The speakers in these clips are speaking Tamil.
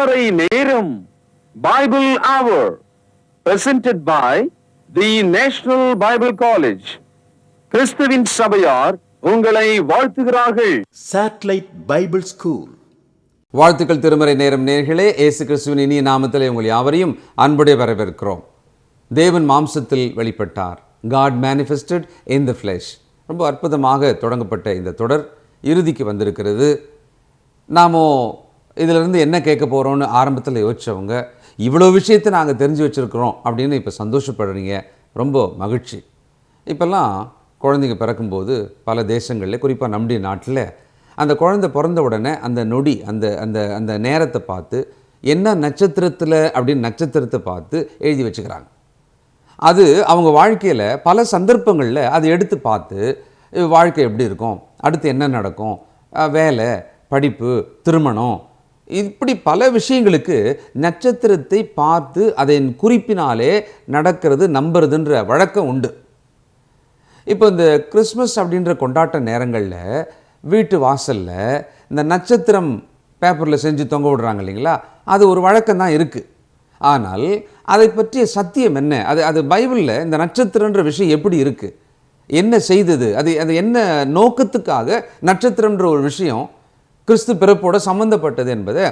திருமறை நேரம் Bible hour presented by the National Bible College. கிறிஸ்துவின் சபையார் உங்களை வாழ்த்துகிறார்கள். Satellite Bible School. வாழ்த்துக்கள் திருமறை நேரம் நேயர்களே, இயேசு கிறிஸ்துவின் இனிய நாமத்திலே உங்கள் யாவரையும் அன்புடைய வரவேற்கிறோம். தேவன் மாம்சத்தில் வெளிப்பட்டார். God manifested in the flesh. ரொம்ப அற்புதமாக தொடங்கப்பட்ட இந்த தொடர் இறுதிக்கு வந்திருக்கிறது. நாமோ இதிலிருந்து என்ன கேட்க போகிறோன்னு ஆரம்பத்தில் யோசித்தவங்க, இவ்வளோ விஷயத்தை நாங்கள் தெரிஞ்சு வச்சுருக்கிறோம் அப்படின்னு இப்போ சந்தோஷப்படுறீங்க. ரொம்ப மகிழ்ச்சி. இப்போல்லாம் குழந்தைங்க பிறக்கும்போது பல தேசங்களில், குறிப்பாக நம்முடைய நாட்டில், அந்த குழந்தை பிறந்த உடனே அந்த நொடி, அந்த அந்த அந்த நேரத்தை பார்த்து என்ன நட்சத்திரத்தில் அப்படின்னு நட்சத்திரத்தை பார்த்து எழுதி வச்சுக்கிறாங்க. அது அவங்க வாழ்க்கையில் பல சந்தர்ப்பங்களில் அதை எடுத்து பார்த்து வாழ்க்கை எப்படி இருக்கும், அடுத்து என்ன நடக்கும், வேலை, படிப்பு, திருமணம், இப்படி பல விஷயங்களுக்கு நட்சத்திரத்தை பார்த்து அதன் குறிப்பினாலே நடக்கிறது நம்புறதுன்ற வழக்கம் உண்டு. இப்போ இந்த கிறிஸ்மஸ் அப்படின்ற கொண்டாட்ட நேரங்களில் வீட்டு வாசலில் இந்த நட்சத்திரம் பேப்பரில் செஞ்சு தொங்க விடுறாங்க இல்லைங்களா, அது ஒரு வழக்கம் தான் இருக்குது. ஆனால் அதை பற்றிய சத்தியம் என்ன, அது பைபிளில் இந்த நட்சத்திரன்ற விஷயம் எப்படி இருக்குது, என்ன செய்தது, அது என்ன நோக்கத்துக்காக நட்சத்திரன்ற ஒரு விஷயம் கிறிஸ்து பிறப்போட சம்மந்தப்பட்டது என்பதை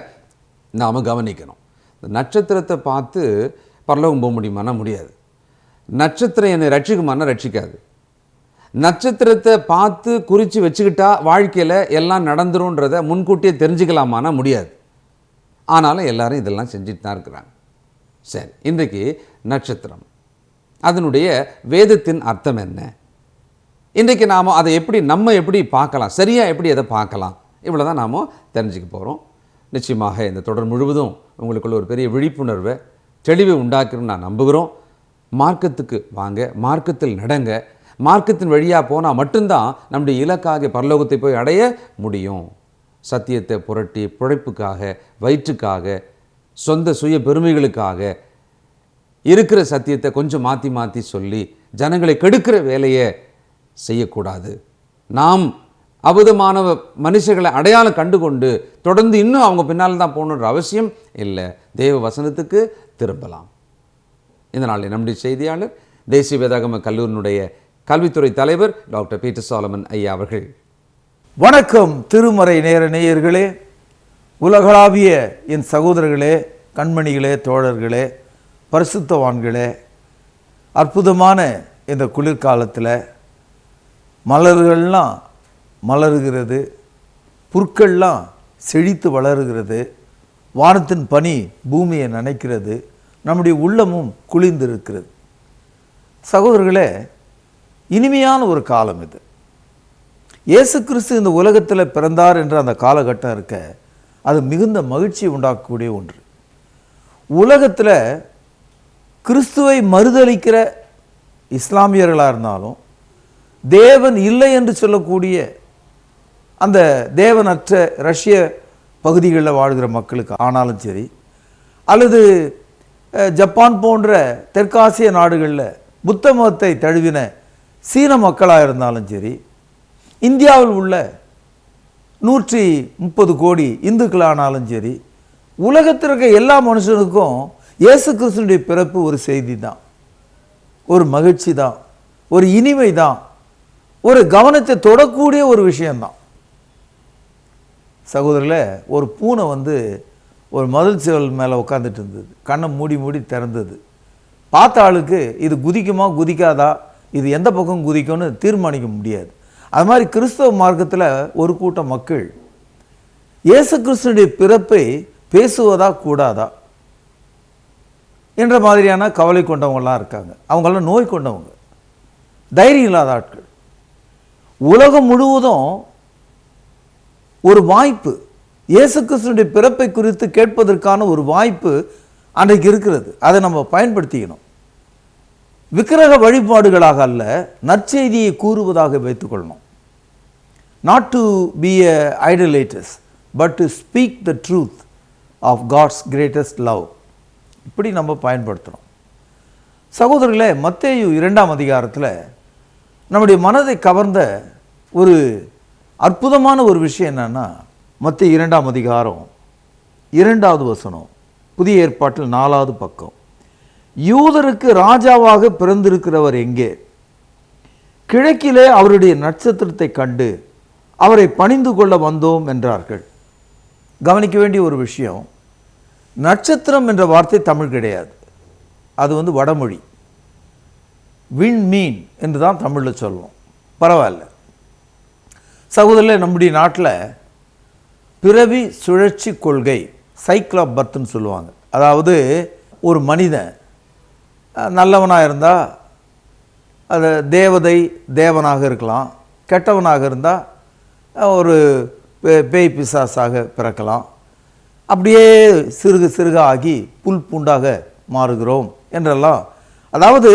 நாம் கவனிக்கணும். இந்த நட்சத்திரத்தை பார்த்து பரலோகம் போக முடியுமானா முடியாது. நட்சத்திரம் என்னை ரட்சிக்குமானா ரட்சிக்காது. நட்சத்திரத்தை பார்த்து குறித்து வச்சுக்கிட்டா வாழ்க்கையில் எல்லாம் நடந்துரும்ன்றதை முன்கூட்டியே தெரிஞ்சுக்கலாமானா முடியாது. ஆனாலும் எல்லாரும் இதெல்லாம் செஞ்சுட்டு தான் இருக்கிறாங்க. சரி, இன்றைக்கு நட்சத்திரம், அதனுடைய வேதத்தின் அர்த்தம் என்ன, இன்றைக்கு நாம் அதை நம்ம எப்படி பார்க்கலாம், சரியாக எப்படி அதை பார்க்கலாம், இவ்வளோ தான் நாம் தெரிஞ்சுக்க போகிறோம். நிச்சயமாக இந்த தொடர் முழுவதும் உங்களுக்குள்ள ஒரு பெரிய விழிப்புணர்வை, தெளிவை உண்டாக்குன்னு நான் நம்புகிறோம். மார்க்கத்துக்கு வாங்க, மார்க்கத்தில் நடங்க. மார்க்கத்தின் வழியாக போனால் மட்டும்தான் நம்முடைய இலக்காக பரலோகத்தை போய் அடைய முடியும். சத்தியத்தை புரட்டி பிழைப்புக்காக, வயிற்றுக்காக, சொந்த சுய பெருமைகளுக்காக இருக்கிற சத்தியத்தை கொஞ்சம் மாற்றி மாற்றி சொல்லி ஜனங்களை கெடுக்கிற வேலையை செய்யக்கூடாது. நாம் அபுதமான மனுஷர்களை அடையாளம் கண்டுகொண்டு தொடர்ந்து இன்னும் அவங்க பின்னால் தான் போகணுன்ற அவசியம் இல்லை. தேவ வசனத்துக்கு திரும்பலாம். இந்த நாளில் நம்முடைய செய்தியாளர், தேசிய வேதாகம கல்லூரியினுடைய கல்வித்துறை தலைவர் டாக்டர் பீட்டர் சாலமன் ஐயா அவர்கள். வணக்கம் திருமறை நேர நேயர்களே, உலகளாவிய என் சகோதரர்களே, கண்மணிகளே, தோழர்களே, பரிசுத்தவான்களே, அற்புதமான இந்த குளிர்காலத்தில் மலர்கள்லாம் மலருகிறது, புற்கள்லாம் செழித்து வளருகிறது, வானத்தின் பனி பூமியை நனைக்கிறது, நம்முடைய உள்ளமும் குளிர்ந்திருக்கிறது. சகோதரர்களே, இனிமையான ஒரு காலம் இது. இயேசு கிறிஸ்து இந்த உலகத்தில் பிறந்தார் என்ற அந்த காலகட்டம் இருக்க, அது மிகுந்த மகிழ்ச்சி உண்டாக்கக்கூடிய ஒன்று. உலகத்தில் கிறிஸ்துவை மறுதலிக்கிற இஸ்லாமியர்களாக இருந்தாலும், தேவன் இல்லை என்று சொல்லக்கூடிய அந்த தேவனற்ற ரஷ்ய பகுதிகளில் வாழ்கிற மக்களுக்கு ஆனாலும் சரி, அல்லது ஜப்பான் போன்ற தெற்காசிய நாடுகளில் புத்த மதத்தை தழுவின சீன மக்களாக இருந்தாலும் சரி, இந்தியாவில் உள்ள 130 கோடி இந்துக்களானாலும் சரி, உலகத்திற்கு எல்லா மனுஷனுக்கும் இயேசு கிறிஸ்துவினுடைய பிறப்பு ஒரு செய்தி தான், ஒரு மகிழ்ச்சி தான், ஒரு இனிமை தான், ஒரு கவனத்தை தொடக்கூடிய ஒரு விஷயந்தான். சகோதரர்களே, ஒரு பூனை ஒரு மதில் செவல் மேலே உட்காந்துட்டு இருந்தது. கண்ணை மூடி மூடி திறந்தது. பார்த்த ஆளுக்கு இது குதிக்குமா குதிக்காதா, இது எந்த பக்கம் குதிக்கும்னு தீர்மானிக்க முடியாது. அது மாதிரி கிறிஸ்தவ மார்க்கத்தில் ஒரு கூட்டம் மக்கள் இயேசு கிறிஸ்துவினுடைய பிறப்பை பேசுவதா கூடாதா என்ற மாதிரியான கவலை கொண்டவங்களாம் இருக்காங்க. அவங்களாம் நோய் கொண்டவங்க, தைரியம் இல்லாத ஆட்கள். உலகம் முழுவதும் ஒரு வாய்ப்பு, இயேசு கிறிஸ்துவினுடைய பிறப்பை குறித்து கேட்பதற்கான ஒரு வாய்ப்பு அன்றைக்கு இருக்கிறது. அதை நம்ம பயன்படுத்திக்கணும். விக்கிரக வழிபாடுகளாக அல்ல, நற்செய்தியை கூறுவதாக வைத்துக்கொள்ளணும். Not to be a idolaters but to speak the truth of God's greatest love. இப்படி நம்ம பயன்படுத்தணும். சகோதரர்களே, மத்தேயு 2ஆம் அதிகாரத்தில் நம்முடைய மனதை கவர்ந்த ஒரு அற்புதமான ஒரு விஷயம் என்னன்னா, மத்தேயு 2ஆம் அதிகாரம் 2வது வசனம், புதிய ஏற்பாட்டில் 4வது பக்கம். யூதருக்கு ராஜாவாக பிறந்திருக்கிறவர் எங்கே? கிழக்கிலே அவருடைய நட்சத்திரத்தை கண்டு அவரை பணிந்து கொள்ள வந்தோம் என்றார்கள். கவனிக்க வேண்டிய ஒரு விஷயம், நட்சத்திரம் என்ற வார்த்தை தமிழ் கிடையாது, அது வடமொழி. விண்மீன் என்று தான் தமிழில் சொல்லுவோம். பரவாயில்ல சகோதரர்களே, நம்முடைய நாட்டில் பிறவி சுழற்சி கொள்கை, சைக்கிள் ஆஃப் பர்த்னு சொல்லுவாங்க. அதாவது ஒரு மனிதன் நல்லவனாக இருந்தால் அது தேவனாக இருக்கலாம், கெட்டவனாக இருந்தால் ஒரு பேய் பிசாசாக பிறக்கலாம். அப்படியே சிறுக சிறுக ஆகி புல் பூண்டாக மாறுகிறோம் என்றெல்லாம், அதாவது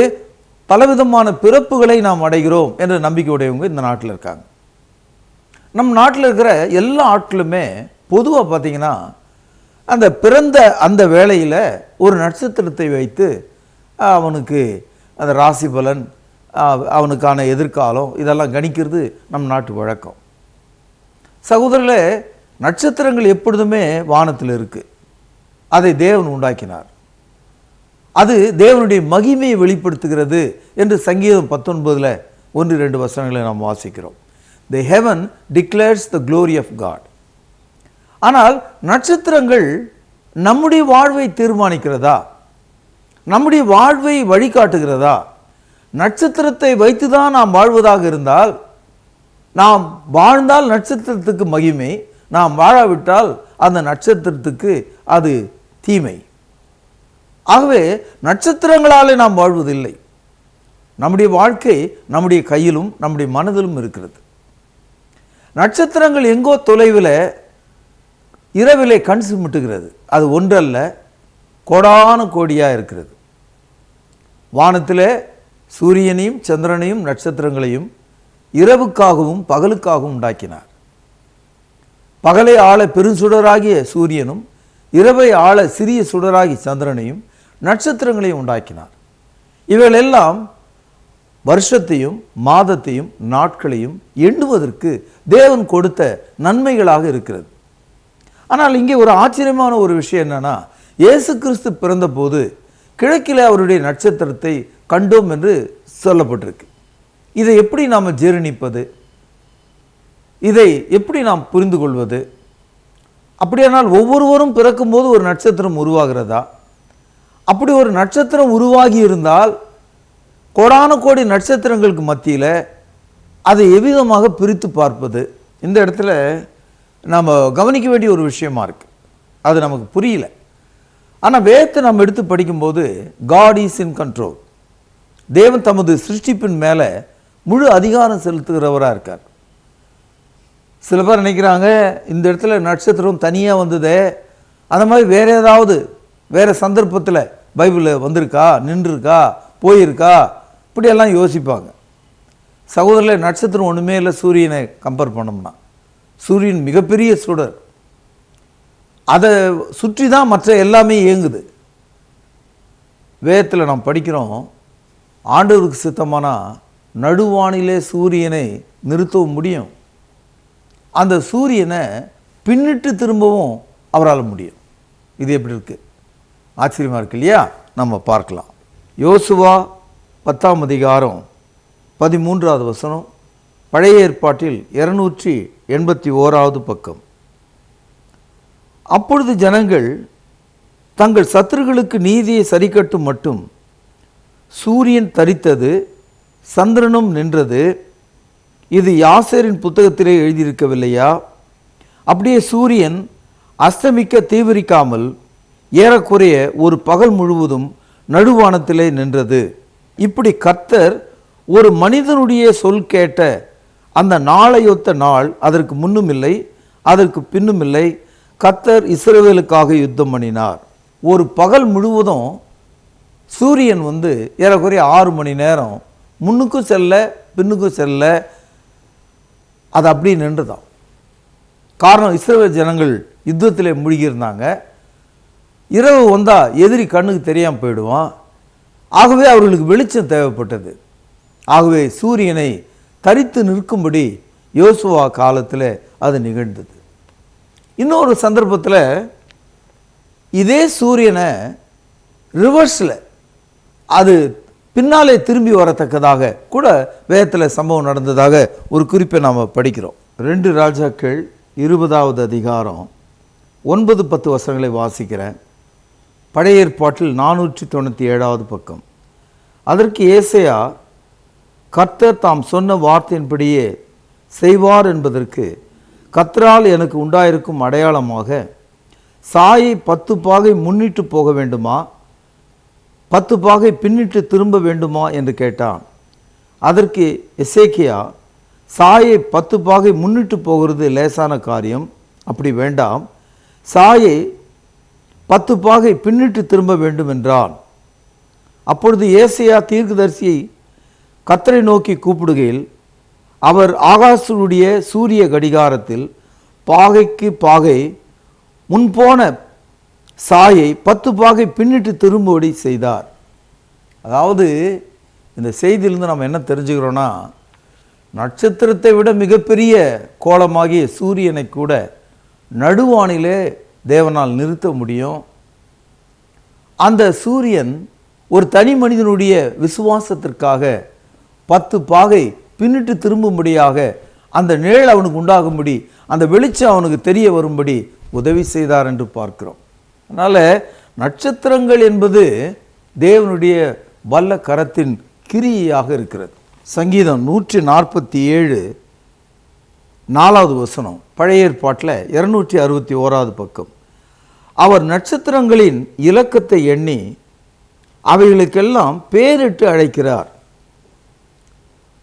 பலவிதமான பிறப்புகளை நாம் அடைகிறோம் என்ற நம்பிக்கை உடையவங்க இந்த நாட்டில் இருக்காங்க. நம் நாட்டில் இருக்கிற எல்லா ஆட்களுமே பொதுவாக பார்த்தீங்கன்னா அந்த பிறந்த அந்த வேளையில் ஒரு நட்சத்திரத்தை வைத்து அவனுக்கு அந்த ராசி பலன், அவனுக்கான எதிர்காலம் இதெல்லாம் கணிக்கிறது நம் நாட்டு வழக்கம். சகோதரர்களே, நட்சத்திரங்கள் எப்பொழுதுமே வானத்தில் இருக்குது. அதை தேவன் உண்டாக்கினார். அது தேவனுடைய மகிமையை வெளிப்படுத்துகிறது என்று சங்கீதம் 19 1-2 வசனங்களை நாம் வாசிக்கிறோம். The heaven declares the glory of God. ஆனால் நட்சத்திரங்கள் நம்முடைய வாழ்வை தீர்மானிக்கிறதா? நம்முடைய வாழ்வை வழிகாட்டுகிறதா? நட்சத்திரத்தை வைத்துதான் நாம் வாழ்வதாக இருந்தால், நாம் வாழ்ந்தால் நட்சத்திரத்துக்கு மகிமை, நாம் வாழாவிட்டால் அந்த நட்சத்திரத்துக்கு அது தீமை. ஆகவே நட்சத்திரங்களாலே நாம் வாழ்வதில்லை. நம்முடைய வாழ்க்கை நம்முடைய கையிலும் நம்முடைய மனதிலும் இருக்கிறது. நட்சத்திரங்கள் எங்கோ தொலைவில் இரவிலே கண் சிமிட்டுகிறது. அது ஒன்றல்ல, கோடான கோடியாக இருக்கிறது. வானத்திலே சூரியனையும் சந்திரனையும் நட்சத்திரங்களையும் இரவுக்காகவும் பகலுக்காகவும் உண்டாக்கினார். பகலை ஆள பெருசுடராகிய சூரியனும் இரவை ஆள சிறிய சுடராகி சந்திரனையும் நட்சத்திரங்களையும் உண்டாக்கினார். இவைகளெல்லாம் வருஷத்தையும் மாதத்தையும் நாட்களையும் எண்ணுவதற்கு தேவன் கொடுத்த நன்மைகளாக இருக்கிறது. ஆனால் இங்கே ஒரு ஆச்சரியமான ஒரு விஷயம் என்னன்னா, இயேசு கிறிஸ்து பிறந்த போது கிழக்கிலே அவருடைய நட்சத்திரத்தை கண்டோம் என்று சொல்லப்பட்டிருக்கு. இதை எப்படி நாம் ஜீரணிப்பது? இதை எப்படி நாம் புரிந்து கொள்வது? அப்படியானால் ஒவ்வொருவரும் பிறக்கும்போது ஒரு நட்சத்திரம் உருவாகிறதா? அப்படி ஒரு நட்சத்திரம் உருவாகி இருந்தால் கோடான கோடி நட்சத்திரங்களுக்கு மத்தியில் அதை எவ்விதமாக பிரித்து பார்ப்பது? இந்த இடத்துல நாம் கவனிக்க வேண்டிய ஒரு விஷயமா இருக்கு. அது நமக்கு புரியல. ஆனால் வேதத்தை நம்ம எடுத்து படிக்கும்போது காட் இஸ் இன் கண்ட்ரோல். தேவன் தமது சிருஷ்டிப்பின் மேலே முழு அதிகாரம் செலுத்துகிறவராக இருக்கார். சில பேர் நினைக்கிறாங்க இந்த இடத்துல நட்சத்திரம் தனியாக வந்ததே, அந்த மாதிரி வேற ஏதாவது வேற சந்தர்ப்பத்தில் பைபிளில் வந்திருக்கா, நின்றுருக்கா, போயிருக்கா, இப்படியெல்லாம் யோசிப்பாங்க. சகோதரர்களே, நட்சத்திரம் ஒன்றுமே இல்லை. சூரியனை கம்பேர் பண்ணோம்னா சூரியன் மிகப்பெரிய சுடர், அதை சுற்றி தான் மற்ற எல்லாமே இயங்குது. வேதத்தில் நாம் படிக்கிறோம், ஆண்டவருக்கு சித்தமானா நடுவானிலே சூரியனை நிறுத்தவும் முடியும், அந்த சூரியனை பின்னிட்டு திரும்பவும் அவரால் முடியும். இது எப்படி இருக்கு? ஆச்சரியமாக இருக்கு இல்லையா? நம்ம பார்க்கலாம். யோசுவா 10ஆம் அதிகாரம் 13வது வசனம், பழைய ஏற்பாட்டில் 281வது பக்கம். அப்பொழுது ஜனங்கள் தங்கள் சத்துருக்களுக்கு நீதியை சரிக்கட்டும் மட்டும் சூரியன் தரித்தது, சந்திரனும் நின்றது. இது யாசேரின் புத்தகத்திலே எழுதியிருக்கவில்லையா? அப்படியே சூரியன் அஸ்தமிக்க தீவிரிக்காமல் ஏறக்குறைய ஒரு பகல் முழுவதும் நடுவானத்திலே நின்றது. இப்படி கர்த்தர் ஒரு மனிதனுடைய சொல் கேட்ட அந்த நாளையொத்த நாள் அதற்கு முன்னும் இல்லை, அதற்கு பின்னும் இல்லை. கர்த்தர் இஸ்ரவேலுக்காக யுத்தம் பண்ணினார். ஒரு பகல் முழுவதும் சூரியன் ஏறக்குறைய 6 மணி நேரம் முன்னுக்கும் செல்ல பின்னுக்கும் செல்ல, அது அப்படி நின்றுதான். காரணம், இஸ்ரவேல் ஜனங்கள் யுத்தத்திலே மூழ்கியிருந்தாங்க. இரவு வந்தால் எதிரி கண்ணுக்கு தெரியாமல் போயிடுவான். ஆகவே அவர்களுக்கு வெளிச்சம் தேவைப்பட்டது. ஆகவே சூரியனை தரித்து நிற்கும்படி யோசுவா காலத்தில் அது நிகழ்ந்தது. இன்னொரு சந்தர்ப்பத்தில் இதே சூரியனை ரிவர்ஸில் அது பின்னாலே திரும்பி வரத்தக்கதாக கூட வேதத்தில் சம்பவம் நடந்ததாக ஒரு குறிப்பை நாம் படிக்கிறோம். 2 ராஜாக்கள் 20வது அதிகாரம் 9-10 வசனங்களை வாசிக்கிறேன். பழைய ஏற்பாட்டில் 497வது பக்கம். அதற்கு ஏசாயா, கர்த்தர் தாம் சொன்ன வார்த்தையின்படியே செய்வார் என்பதற்கு கர்த்தரால் எனக்கு உண்டாயிருக்கும் அடையாளமாக சாயை 10 பாகை முன்னிட்டு போக வேண்டுமா, 10 பாகை பின்னிட்டு திரும்ப வேண்டுமா என்று கேட்டான். அதற்கு எசேக்கியா, சாயை 10 பாகை முன்னிட்டு போகிறது லேசான காரியம், அப்படி வேண்டாம், சாயை 10 பாகை பின்னிட்டு திரும்ப வேண்டும் என்றான். அப்பொழுது ஏசாயா தீர்க்கதரிசியை கர்த்தரை நோக்கி கூப்பிடுகையில் அவர் ஆகாசனுடைய சூரிய கடிகாரத்தில் பாகைக்கு பாகை முன்போன சாயை 10 பாகை பின்னிட்டு திரும்பும்படி செய்தார். அதாவது இந்த செய்தியிலிருந்து நம்ம என்ன தெரிஞ்சுக்கிறோன்னா, நட்சத்திரத்தை விட மிகப்பெரிய கோலமாகிய சூரியனை கூட நடுவானிலே தேவனால் நிறுத்த முடியும். அந்த சூரியன் ஒரு தனி மனிதனுடைய விசுவாசத்திற்காக 10 பாகை பின்னிட்டு திரும்பும்படியாக அந்த நிழல் அவனுக்கு உண்டாகும்படி, அந்த வெளிச்சம் அவனுக்கு தெரிய வரும்படி உதவி செய்தார் என்று பார்க்கிறோம். அதனால் நட்சத்திரங்கள் என்பது தேவனுடைய வல்ல கரத்தின் கிரியையாக இருக்கிறது. சங்கீதம் 147 4வது வசனம், பழைய ஏற்பாட்டில் 261வது பக்கம். அவர் நட்சத்திரங்களின் இலக்கத்தை எண்ணி அவைகளுக்கெல்லாம் பேரிட்டு அழைக்கிறார்.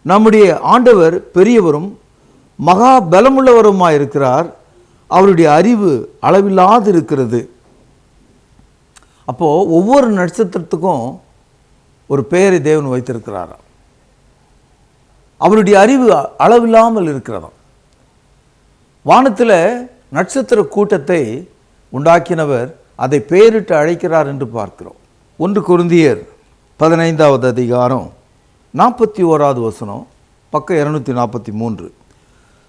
நம்முடைய ஆண்டவர் பெரியவரும் மகா பலமுள்ளவருமாயிருக்கிறார், அவருடைய அறிவு அளவில்லாது இருக்கிறது. அப்போ ஒவ்வொரு நட்சத்திரத்துக்கும் ஒரு பெயரை தேவன் வைத்திருக்கிறாராம். அவருடைய அறிவு அளவில்லாமல் இருக்கிறதாம். வானத்தில் நட்சத்திர கூட்டத்தை உண்டாக்கினவர் அதை பெயரிட்டு அழைக்கிறார் என்று பார்க்கிறோம். 1 கொரிந்தியர் 15வது அதிகாரம் 41வது வசனம், பக்கம் 243.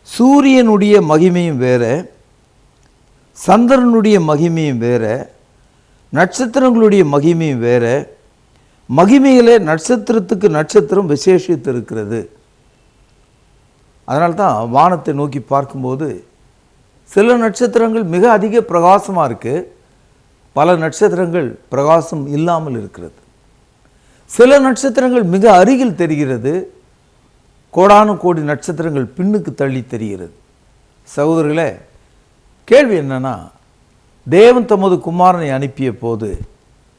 சூரியனுடைய மகிமையும் வேற, சந்திரனுடைய மகிமையும் வேற, நட்சத்திரங்களுடைய மகிமையும் வேற, மகிமையிலே நட்சத்திரத்துக்கு நட்சத்திரம் விசேஷித்து இருக்கிறது. அதனால்தான் வானத்தை நோக்கி பார்க்கும்போது சில நட்சத்திரங்கள் மிக அதிக பிரகாசமாக இருக்குது, பல நட்சத்திரங்கள் பிரகாசம் இல்லாமல் இருக்கிறது. சில நட்சத்திரங்கள் மிக அருகில் தெரிகிறது, கோடானு கோடி நட்சத்திரங்கள் பின்னுக்கு தள்ளி தெரிகிறது. சகோதரர்களே, கேள்வி என்னன்னா, தேவன் தமது குமாரனை அனுப்பிய போது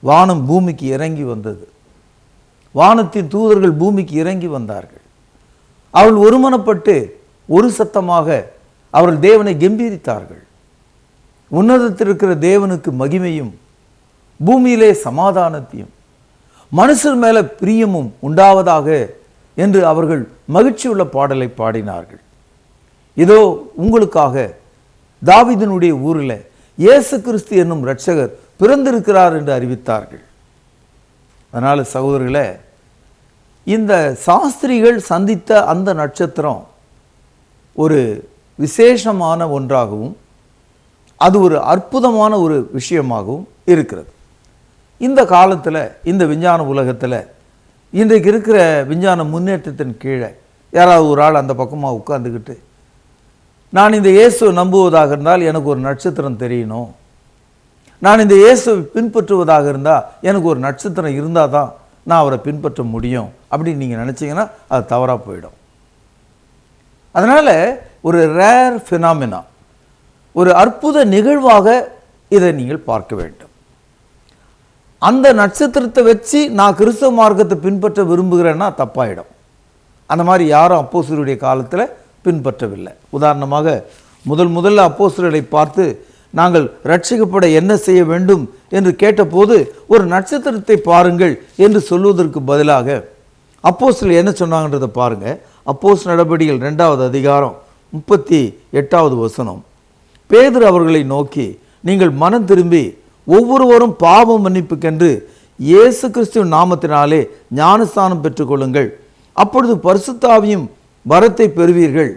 வானம் பூமிக்கு இறங்கி வந்தது. வானத்தின் தூதர்கள் பூமிக்கு இறங்கி வந்தார்கள். அவர்கள் ஒருமனப்பட்டு ஒரு சத்தமாக அவர்கள் தேவனை கம்பீரித்தார்கள். உன்னதத்தில் இருக்கிற தேவனுக்கு மகிமையும் பூமியிலே சமாதானத்தையும் மனுஷர் மேல பிரியமும் உண்டாவதாக என்று அவர்கள் மகிழ்ச்சியுள்ள பாடலை பாடினார்கள். இதோ உங்களுக்காக தாவீதினுடைய ஊரில் இயேசு கிறிஸ்து என்னும் இரட்சகர் பிறந்திருக்கிறார் என்று அறிவித்தார்கள். அதனால் சகோதரர்களே, இந்த சாஸ்திரிகள் சந்தித்த அந்த நட்சத்திரம் ஒரு விசேஷமான ஒன்றாகவும் அது ஒரு அற்புதமான ஒரு விஷயமாகவும் இருக்கிறது. இந்த காலத்தில், இந்த விஞ்ஞான உலகத்தில், இன்றைக்கு இருக்கிற விஞ்ஞான முன்னேற்றத்தின் கீழே யாராவது ஒரு ஆள் அந்த பக்கமாக உட்கார்ந்துக்கிட்டு, நான் இந்த இயேசுவை நம்புவதாக இருந்தால் எனக்கு ஒரு நட்சத்திரம் தெரியணும், நான் இந்த இயேசுவை பின்பற்றுவதாக இருந்தால் எனக்கு ஒரு நட்சத்திரம் இருந்தால் தான் நான் அவரை பின்பற்ற முடியும் அப்படின்னு நீங்கள் நினச்சிங்கன்னா அது தவறாக போயிடும். அதனால் ஒரு ரேர் ஃபினாமினா, ஒரு அற்புத நிகழ்வாக இதை நீங்கள் பார்க்க வேண்டும். அந்த நட்சத்திரத்தை வச்சு நான் கிறிஸ்தவ மார்க்கத்தை பின்பற்ற விரும்புகிறேன்னா தப்பாயிடும். அந்த மாதிரி யாரும் அப்போஸ்தலருடைய காலத்தில் பின்பற்றவில்லை. உதாரணமாக முதல்ல அப்போஸ்தலரை பார்த்து நாங்கள் ரட்சிக்கப்பட என்ன செய்ய வேண்டும் என்று கேட்டபோது ஒரு நட்சத்திரத்தை பாருங்கள் என்று சொல்வதற்கு பதிலாக அப்போஸ்தலர் என்ன சொன்னாங்கன்றதை பாருங்க. அப்போஸ்தலர் நடபடிகள் 2வது அதிகாரம் 38வது வசனம். பேதுரு அவர்களை நோக்கி, நீங்கள் மனம் திரும்பி ஒவ்வொருவரும் பாவ மன்னிப்புக்கென்று இயேசு கிறிஸ்துவின் நாமத்தினாலே ஞானஸ்தானம் பெற்றுக்கொள்ளுங்கள், அப்பொழுது பரிசுத்த ஆவியும் வரத்தை பெறுவீர்கள்.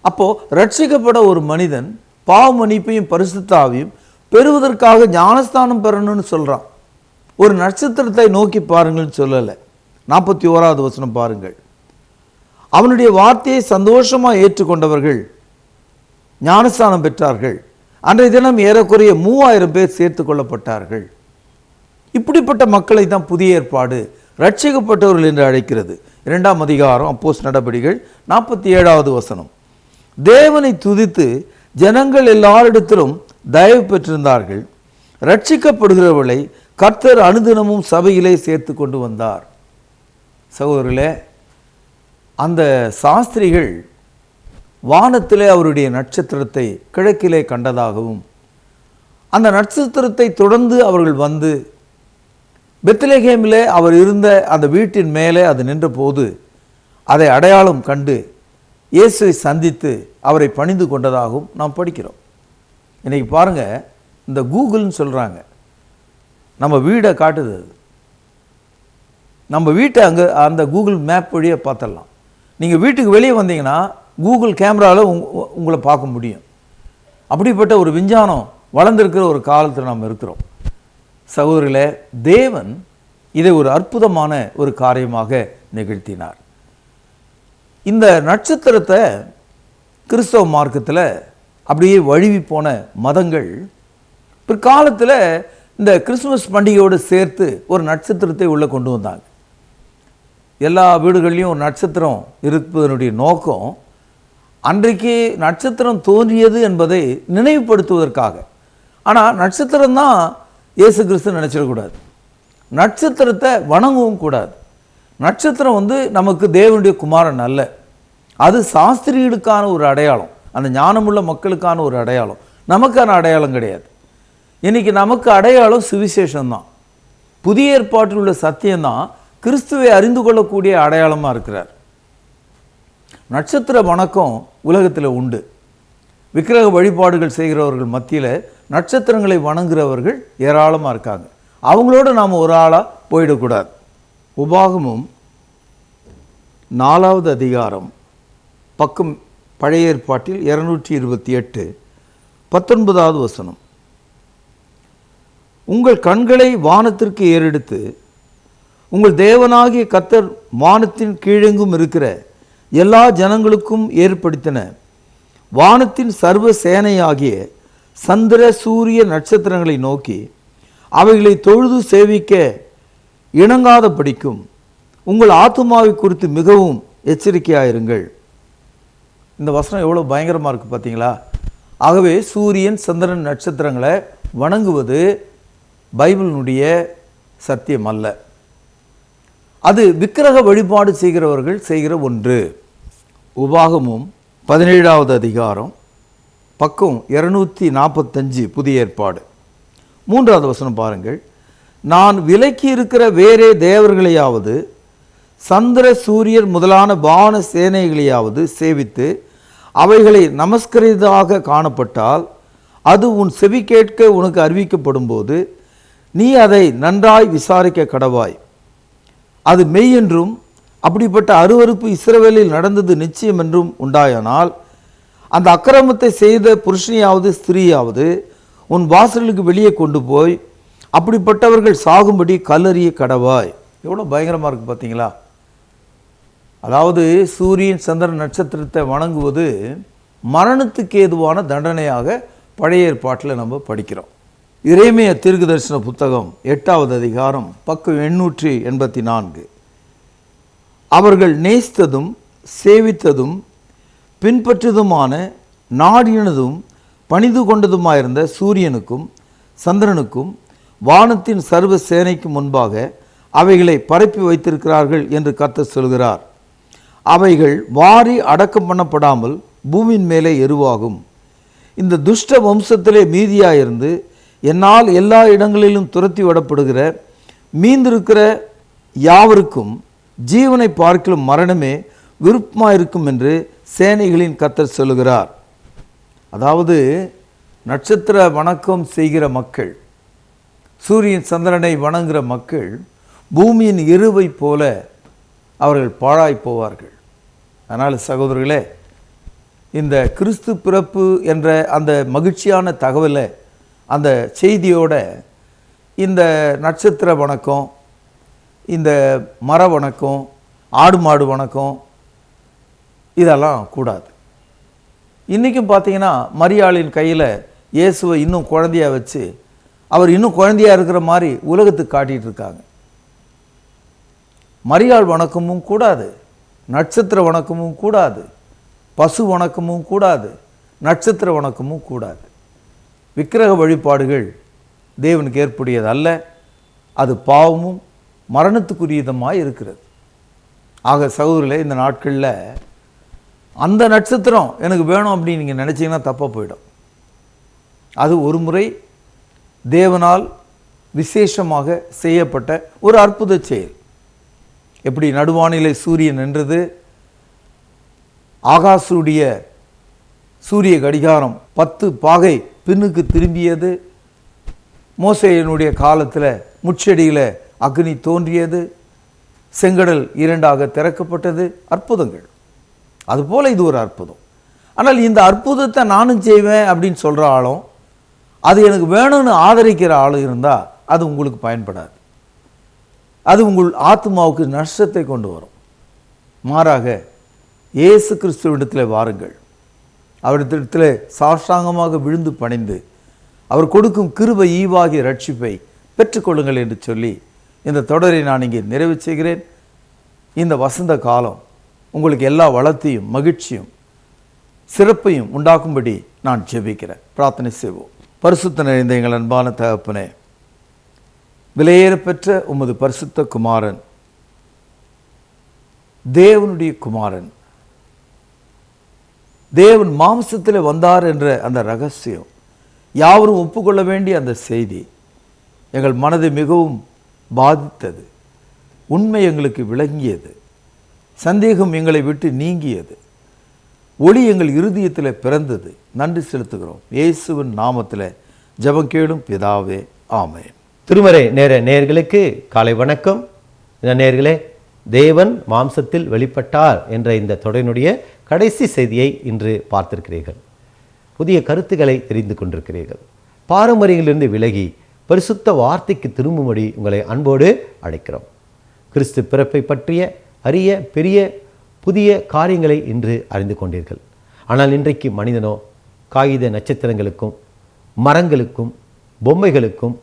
அப்போ ரட்சிக்கப்பட ஒரு மனிதன் பாவ மன்னிப்பையும் பரிசுத்த ஆவியும் பெறுவதற்காக ஞானஸ்தானம் பெறணும்னு சொல்றான். ஒரு நட்சத்திரத்தை நோக்கி பாருங்கள்னு சொல்லலை. 41வது வசனம் பாருங்கள். அவனுடைய வார்த்தையை சந்தோஷமா ஏற்றுக்கொண்டவர்கள் ஞானஸ்தானம் பெற்றார்கள். அன்றைய தினம் ஏறக்குறைய 3000 பேர் சேர்த்து கொள்ளப்பட்டார்கள். இப்படிப்பட்ட மக்களை தான் புதிய ஏற்பாடு ரட்சிக்கப்பட்டவர்கள் என்று அழைக்கிறது. 2ஆம் அதிகாரம் அப்போஸ்தலர் நடபடிகள் 47வது வசனம். தேவனை துதித்து ஜனங்கள் எல்லாரிடத்திலும் தயவு பெற்றிருந்தார்கள். ரட்சிக்கப்படுகிறவர்களை கர்த்தர் அனுதினமும் சபையிலே சேர்த்து கொண்டு வந்தார். சகோதரர்களே, அந்த சாஸ்திரிகள் வானத்திலே அவருடைய நட்சத்திரத்தை கிழக்கிலே கண்டதாகவும் அந்த நட்சத்திரத்தை தொடர்ந்து அவர்கள் வந்து பெத்லகேமிலே அவர் இருந்த அந்த வீட்டின் மேலே அது நின்ற போது அதை அடையாளம் கண்டு இயேசுவை சந்தித்து அவரை பணிந்து கொண்டதாகவும் நாம் படிக்கிறோம். இன்னைக்கு பாருங்க, இந்த கூகுள்னு சொல்றாங்க, நம்ம வீடை காட்டுது. நம்ம வீட்டை அங்கே அந்த கூகுள் மேப் வழியாக பார்த்துடலாம். நீங்கள் வீட்டுக்கு வெளியே வந்தீங்கன்னா கூகுள் கேமராவில் உங்களை பார்க்க முடியும். அப்படிப்பட்ட ஒரு விஞ்ஞானம் வளர்ந்திருக்கிற ஒரு காலத்தில் நாம் இருக்கிறோம். சகோதரர்களே, தேவன் இதை ஒரு அற்புதமான ஒரு காரியமாக நிகழ்த்தினார். இந்த நட்சத்திரத்தை கிறிஸ்தவ மார்க்கத்தில் அப்படியே வழுவி போன மதங்கள் பிற்காலத்தில் இந்த கிறிஸ்துமஸ் பண்டிகையோடு சேர்த்து ஒரு நட்சத்திரத்தை உள்ளே கொண்டு வந்தாங்க. எல்லா வீடுகள்லையும் ஒரு நட்சத்திரம் இருப்பதனுடைய நோக்கம் அன்றைக்கு நட்சத்திரம் தோன்றியது என்பதை நினைவுபடுத்துவதற்காக. ஆனால் நட்சத்திரம் தான் இயேசு கிறிஸ்து நினச்சிடக்கூடாது. நட்சத்திரத்தை வணங்கவும் கூடாது. நட்சத்திரம் நமக்கு தேவனுடைய குமாரன் அல்ல. அது சாஸ்திரிகளுக்கான ஒரு அடையாளம், அந்த ஞானமுள்ள மக்களுக்கான ஒரு அடையாளம், நமக்கான அடையாளம் கிடையாது. இன்னைக்கு நமக்கு அடையாளம் சுவிசேஷம்தான். புதிய ஏற்பாட்டில் உள்ள சத்தியம்தான் கிறிஸ்துவை அறிந்து கொள்ளக்கூடிய அடையாளமாக இருக்கிறார். நட்சத்திர வணக்கம் உலகத்தில் உண்டு. விக்கிரக வழிபாடுகள் செய்கிறவர்கள் மத்தியில் நட்சத்திரங்களை வணங்குகிறவர்கள் ஏராளமாக இருக்காங்க. அவங்களோட நாம் ஒரு ஆளாக போயிடக்கூடாது. உபாகமும் 4வது அதிகாரம் பக்கம் பழைய ஏற்பாட்டில் 228 19வது வசனம். உங்கள் கண்களை வானத்திற்கு ஏறெடுத்து உங்கள் தேவனாகிய கர்த்தர் வானத்தின் கீழெங்கும் இருக்கிற எல்லா ஜனங்களுக்கும் ஏற்படுத்தின வானத்தின் சர்வ சேனையாகிய சந்திர சூரிய நட்சத்திரங்களை நோக்கி அவைகளை தொழுது சேவிக்க இணங்காத படிக்கும் உங்கள் ஆத்துமாவை குறித்து மிகவும் எச்சரிக்கையாயிருங்கள். இந்த வசனம் எவ்வளோ பயங்கரமாக இருக்குது பார்த்தீங்களா? ஆகவே சூரியன் சந்திரன் நட்சத்திரங்களை வணங்குவது பைபிளினுடைய சத்தியம் அல்ல. அது விக்கிரக வழிபாடு செய்கிறவர்கள் செய்கிற ஒன்று. உபாகமும் 17வது அதிகாரம் பக்கம் 245 புதிய ஏற்பாடு 3வது வசனம் பாருங்கள். நான் விலக்கி இருக்கிற வேறே தேவர்களையாவது சந்திர சூரியர் முதலான வான சேனைகளையாவது சேவித்து அவைகளை நமஸ்கரிதாக காணப்பட்டால் அது உன் செவி கேட்க உனக்கு அறிவிக்கப்படும் போது நீ அதை நன்றாய் விசாரிக்க கடவாய். அது மெய் என்றும் அப்படிப்பட்ட அருவருப்பு இஸ்ரவேலில் நடந்தது நிச்சயம் என்றும் உண்டாயானால் அந்த அக்கிரமத்தை செய்த புருஷனையாவது ஸ்திரீயாவது உன் வாசலுக்கு வெளியே கொண்டு போய் அப்படிப்பட்டவர்கள் சாகும்படி கல்லறிய கடவாய். எவ்வளோ பயங்கரமாக இருக்குது பார்த்தீங்களா? அதாவது சூரியன் சந்திரன் நட்சத்திரத்தை வணங்குவது மரணத்துக்கு ஏதுவான தண்டனையாக பழைய ஏற்பாட்டில் நம்ம படிக்கிறோம். எரேமியா தீர்க்கதரிசன புத்தகம் 8வது அதிகாரம் பக்கம் 884. அவர்கள் நேசித்ததும் சேவித்ததும் பின்பற்றதுமான நாடினதும் பணிந்து கொண்டதுமாயிருந்த சூரியனுக்கும் சந்திரனுக்கும் வானத்தின் சர்வ சேனைக்கு முன்பாக அவைகளை பரப்பி வைத்திருக்கிறார்கள் என்று கர்த்தர் சொல்கிறார். அவைகள் வாரி அடக்கம் பண்ணப்படாமல் பூமியின் மேலே எருவாகும். இந்த துஷ்ட வம்சத்திலே மீதியாயிருந்து என்னால் எல்லா இடங்களிலும் துரத்தி விடப்படுகிற மீந்திருக்கிற யாவருக்கும் ஜீவனை பார்க்கிலும் மரணமே விருப்பமாயிருக்கும் என்று சேனைகளின் கர்த்தர் சொல்லுகிறார். அதாவது நட்சத்திர வணக்கம் செய்கிற மக்கள், சூரியன் சந்திரனை வணங்குகிற மக்கள் பூமியின் எருவை போல அவர்கள் பாழாய் போவார்கள். அதனால் சகோதரர்களே, இந்த கிறிஸ்து பிறப்பு என்ற அந்த மகிழ்ச்சியான தகவலை அந்த செய்தியோட இந்த நட்சத்திர வணக்கம், இந்த மர வணக்கம், ஆடு மாடு வணக்கம் இதெல்லாம் கூடாது. இன்றைக்கும் பார்த்தீங்கன்னா மரியாளின் கையில் இயேசுவை இன்னும் குழந்தையா வச்சு அவர் இன்னும் குழந்தையா இருக்கிற மாதிரி உலகத்துக்கு காட்டிகிட்டு இருக்காங்க. மரியாள் வணக்கமும் கூடாது, நட்சத்திர வணக்கமும் கூடாது, பசு வணக்கமும் கூடாது, நட்சத்திர வணக்கமும் கூடாது. விக்கிரக வழிபாடுகள் தேவனுக்கு ஏற்புடையது அல்ல. அது பாவமும் மரணத்துக்குரியதுமாய் இருக்கிறது. ஆக சகோதரர்களே, இந்த நாட்களில் அந்த நட்சத்திரம் எனக்கு வேணும் அப்படின்னு நீங்கள் நினச்சிங்கன்னா தப்பாக போயிடும். அது ஒரு முறை தேவனால் விசேஷமாக செய்யப்பட்ட ஒரு அற்புத செயல். எப்படி நடுவானிலை சூரியன் நின்றது, ஆகாசுடைய சூரிய கடிகாரம் 10 பாகை பின்னுக்கு திரும்பியது, மோசேயினுடைய காலத்தில் முட்செடியில் அக்னி தோன்றியது, செங்கடல் 2ஆக திறக்கப்பட்டது, அற்புதங்கள். அதுபோல் இது ஒரு அற்புதம். ஆனால் இந்த அற்புதத்தை நானும் செய்வேன் அப்படின்னு சொல்கிற ஆளும், அது எனக்கு வேணும்னு ஆதரிக்கிற ஆளும் இருந்தால் அது உங்களுக்கு பயன்படாது. அது உங்கள் ஆத்மாவுக்கு நஷ்டத்தை கொண்டு வரும். மாறாக இயேசு கிறிஸ்துவிடத்தில் வாருங்கள், அவரிடத்தில் சாஷ்டாங்கமாக விழுந்து பணிந்து அவர் கொடுக்கும் கிருபை ஈவாகிய ரட்சிப்பை பெற்றுக்கொள்ளுங்கள் என்று சொல்லி இந்த தொடரை நான் இங்கே நிறைவு செய்கிறேன். இந்த வசந்த காலம் உங்களுக்கு எல்லா வளத்தையும் மகிழ்ச்சியும் சிறப்பையும் உண்டாக்கும்படி நான் ஜெபிக்கிறேன். பிரார்த்தனை செய்வோம். பரிசுத்த நிறைந்த எங்கள் அன்பான தகப்பனே, விலையேற பெற்ற உமது பரிசுத்த குமாரன், தேவனுடைய குமாரன், தேவன் மாம்சத்தில் வந்தார் என்ற அந்த ரகசியம் யாவரும் ஒப்புக்கொள்ள வேண்டிய அந்த செய்தி எங்கள் மனதை மிகவும் பாதித்தது. உண்மை எங்களுக்கு விளங்கியது, சந்தேகம் எங்களை விட்டு நீங்கியது, ஒளி எங்கள் இருதயத்தில் பிறந்தது. நன்றி செலுத்துகிறோம். இயேசுவின் நாமத்தில் ஜெபம் கேளும் பிதாவே, ஆமென். திருமறை நேர நேயர்களுக்கு காலை வணக்கம். இந்த நேயர்களே, தேவன் மாம்சத்தில் வெளிப்பட்டார் என்ற இந்த தொடரினுடைய கடைசி செய்தியை இன்று பார்த்திருக்கிறீர்கள். புதிய கருத்துக்களை தெரிந்து கொண்டிருக்கிறீர்கள். பாரம்பரியங்களிலிருந்து விலகி பரிசுத்த வார்த்தைக்கு திரும்பும்படி உங்களை அன்போடு அழைக்கிறோம். கிறிஸ்து பிறப்பை பற்றிய அரிய பெரிய புதிய காரியங்களை இன்று அறிந்து கொண்டீர்கள். ஆனால் இன்றைக்கு மனிதனோ காகித நட்சத்திரங்களுக்கும் மரங்களுக்கும் பொம்மைகளுக்கும்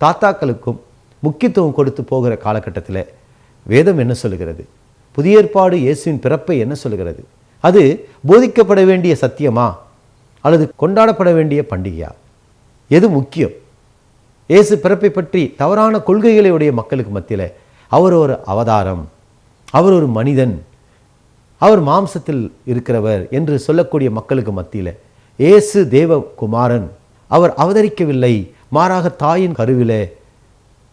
தாத்தாக்களுக்கும் முக்கியத்துவம் கொடுத்து போகிற காலகட்டத்தில் வேதம் என்ன சொல்லுகிறது? புதிய ஏற்பாடு இயேசுவின் பிறப்பை என்ன சொல்லுகிறது? அது போதிக்கப்பட வேண்டிய சத்தியமா அல்லது கொண்டாடப்பட வேண்டிய பண்டிகையா? எது முக்கியம்? இயேசு பிறப்பை பற்றி தவறான கொள்கைகளை உடைய மக்களுக்கு மத்தியில் அவர் ஒரு அவதாரம், அவர் ஒரு மனிதன், அவர் மாம்சத்தில் இருக்கிறவர் என்று சொல்லக்கூடிய மக்களுக்கு மத்தியில் இயேசு தேவகுமாரன், அவர் அவதரிக்கவில்லை, மாறாக தாயின் கருவிலே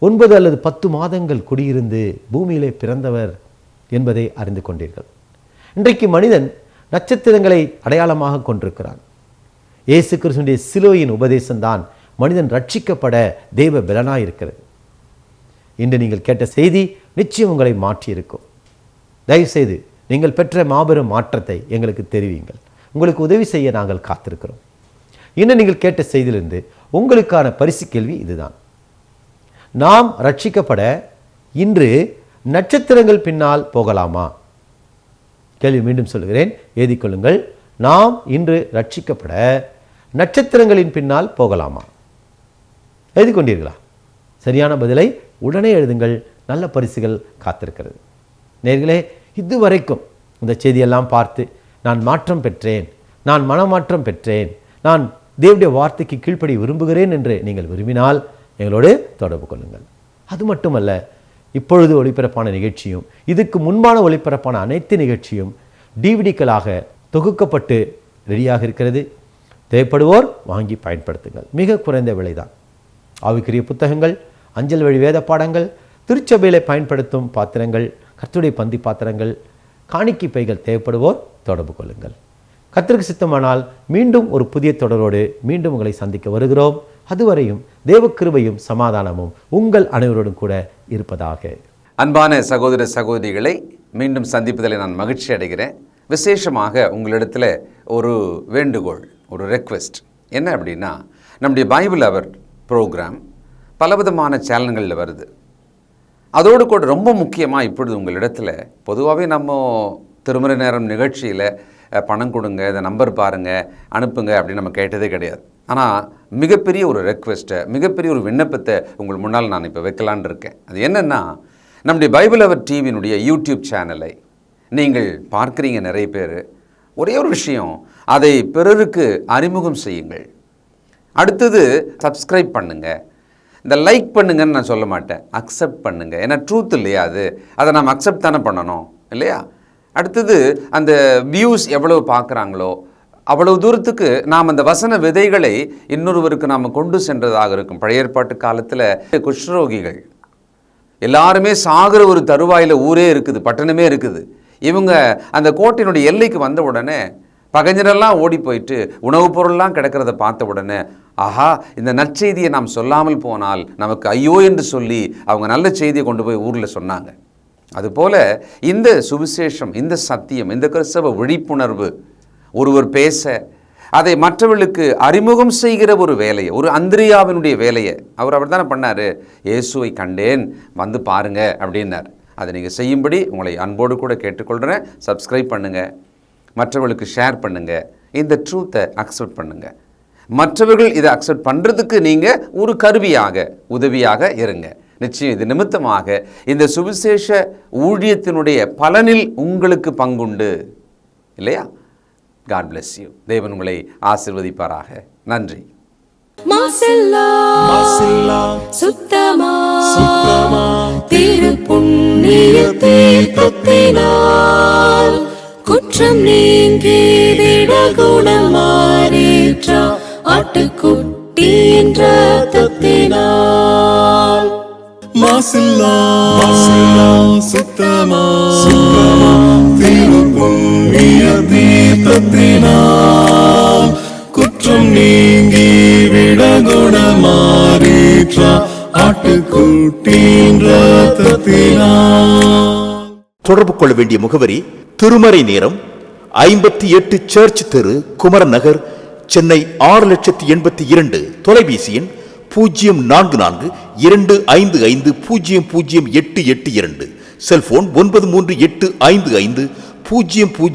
9 அல்லது 10 மாதங்கள் குடியிருந்து பூமியிலே பிறந்தவர் என்பதை அறிந்து கொண்டீர்கள். இன்றைக்கு மனிதன் நட்சத்திரங்களை அடையாளமாக கொண்டிருக்கிறான். இயேசு கிறிஸ்துவின் சிலுவையின் உபதேசம்தான் மனிதன் ரட்சிக்கப்பட தேவ பலனாய் இருக்கிறது. இன்று நீங்கள் கேட்ட செய்தி நிச்சயம் உங்களை மாற்றியிருக்கும். தயவுசெய்து நீங்கள் பெற்ற மாபெரும் மாற்றத்தை எங்களுக்கு தெரிவியுங்கள். உங்களுக்கு உதவி செய்ய நாங்கள் காத்திருக்கிறோம். இன்னும் நீங்கள் கேட்ட செய்தியிலிருந்து உங்களுக்கான பரிசு கேள்வி இதுதான். நாம் ரட்சிக்கப்பட இன்று நட்சத்திரங்கள் பின்னால் போகலாமா? கேள்வி மீண்டும் சொல்கிறேன், எழுதிக்கொள்ளுங்கள். நாம் இன்று ரட்சிக்கப்பட நட்சத்திரங்களின் பின்னால் போகலாமா? எழுதி கொண்டீர்களா? சரியான பதிலை உடனே எழுதுங்கள். நல்ல பரிசுகள் காத்திருக்கிறது. நேர்களே, இதுவரைக்கும் இந்த செய்தியெல்லாம் பார்த்து நான் மாற்றம் பெற்றேன், நான் மனமாற்றம் பெற்றேன், நான் தேவனுடைய வார்த்தைக்கு கீழ்ப்படி விரும்புகிறேன் என்று நீங்கள் விரும்பினால் எங்களோடு தொடர்பு கொள்ளுங்கள். அது மட்டுமல்ல, இப்பொழுது ஒளிபரப்பான நிகழ்ச்சியும் இதுக்கு முன்பான ஒளிபரப்பான அனைத்து நிகழ்ச்சியும் டிவிடிக்களாக தொகுக்கப்பட்டு ரெடியாக இருக்கிறது. தேவைப்படுவோர் வாங்கி பயன்படுத்துங்கள். மிக குறைந்த விலைதான். ஆவிக்குரிய புத்தகங்கள், அஞ்சல் வழி வேத பாடங்கள், திருச்சபையில் பயன்படுத்தும் பாத்திரங்கள், கர்த்தருடைய பந்தி பாத்திரங்கள், காணிக்கை பைகள் தேவைப்படுவோர் தொடர்பு கொள்ளுங்கள். கர்த்தருக்கு சித்தமானால் மீண்டும் ஒரு புதிய தொடரோடு மீண்டும் உங்களை சந்திக்க வருகிறோம். அதுவரையும் தேவ கிருபையும் சமாதானமும் உங்கள் அனைவரோடும் கூட இருப்பதாக. அன்பான சகோதர சகோதரிகளை மீண்டும் சந்திப்பதில் நான் மகிழ்ச்சி அடைகிறேன். விசேஷமாக உங்களிடத்தில் ஒரு வேண்டுகோள், ஒரு ரெக்வெஸ்ட் என்ன அப்படின்னா, நம்முடைய பைபிள் அவர் ப்ரோக்ராம் பலவிதமான சேனல்களில் வருது. அதோடு கூட ரொம்ப முக்கியமாக இப்பொழுது உங்களிடத்தில் பொதுவாகவே நம்ம திருமறை நேரம் நிகழ்ச்சியில் பணம் கொடுங்க, இதை நம்பர் பாருங்கள், அனுப்புங்க அப்படின்னு நம்ம கேட்டதே கிடையாது. ஆனால் மிகப்பெரிய ஒரு ரெக்வெஸ்ட்டை, மிகப்பெரிய ஒரு விண்ணப்பத்தை உங்கள் முன்னால் நான் இப்போ வைக்கலான் இருக்கேன். அது என்னென்னா, நம்முடைய பைபிள் அவர் டிவியினுடைய யூடியூப் சேனலை நீங்கள் பார்க்குறீங்க நிறைய பேர். ஒரே ஒரு விஷயம், அதை பிறருக்கு அறிமுகம் செய்யுங்கள். அடுத்தது சப்ஸ்கிரைப் பண்ணுங்கள். இந்த லைக் பண்ணுங்கன்னு நான் சொல்ல மாட்டேன், அக்செப்ட் பண்ணுங்கள். ஏன்னா ட்ரூத் இல்லையா அது, அதை நம்ம அக்செப்ட் தானே பண்ணணும் இல்லையா? அடுத்தது அந்த வியூஸ் எவ்வளவு பார்க்குறாங்களோ அவ்வளவு தூரத்துக்கு நாம் அந்த வசன விதைகளை இன்னொருவருக்கு நாம் கொண்டு சென்றதாக இருக்கும். பழைய ஏற்பாட்டு காலத்தில் குஷ்ரோகிகள் எல்லாருமே சாகிற ஒரு தருவாயில் ஊரே இருக்குது, பட்டணமே இருக்குது. இவங்க அந்த கோட்டையினுடைய எல்லைக்கு வந்த உடனே பகைஞரெல்லாம் ஓடி போயிட்டு உணவுப் பொருள்லாம் கிடக்கிறத பார்த்த உடனே, ஆஹா, இந்த நற்செய்தியை நாம் சொல்லாமல் போனால் நமக்கு ஐயோ என்று சொல்லி அவங்க நல்ல செய்தியை கொண்டு போய் ஊரில் சொன்னாங்க. அதுபோல் இந்த சுவிசேஷம், இந்த சத்தியம், இந்த கிறிஸ்தவ விழிப்புணர்வு ஒருவர் பேச அதை மற்றவர்களுக்கு அறிமுகம் செய்கிற ஒரு வேலையை, ஒரு அந்திரியாவினுடைய வேலையை அவர் தானே பண்ணார். இயேசுவை கண்டேன், வந்து பாருங்க அப்படின்னார். அதை நீங்கள் செய்யும்படி உங்களை அன்போடு கூட கேட்டுக்கொள்கிறேன். சப்ஸ்கிரைப் பண்ணுங்கள், மற்றவர்களுக்கு ஷேர் பண்ணுங்கள், இந்த ட்ரூத்தை அக்செப்ட் பண்ணுங்கள். மற்றவர்கள் இதை அக்செப்ட் பண்ணுறதுக்கு நீங்கள் ஒரு கருவியாக, உதவியாக இருங்க. நிச்சயம் இது நிமித்தமாக இந்த சுவிசேஷ ஊழியத்தினுடைய பலனில் உங்களுக்கு பங்குண்டு இல்லையா? God bless you. தேவன் உங்களை ஆசீர்வதிப்பாராக. நன்றி. சுத்தமா திரு புண்ணிய தீர்த்தத்தினால் குற்றம் நீங்கி விட குணமாறேற்ற ஆட்டுக்குட்டி என்ற ரத்தத்தினால். மாசில்லா சுத்தமா திரு புண்ணிய தீர்த்தத்தினால் குற்றம் நீங்கி விட குணமாறேற்ற ஆட்டுக்குட்டியின் ரத்தத்தினால். தொடர்பு கொள்ள வேண்டிய முகவரி: திருமறை நேரம், 58 சர்ச் தெரு, குமரன் நகர், சென்னை 6,82,000. தொலைபேசி எண் 044255008882. செல்போன் 93855000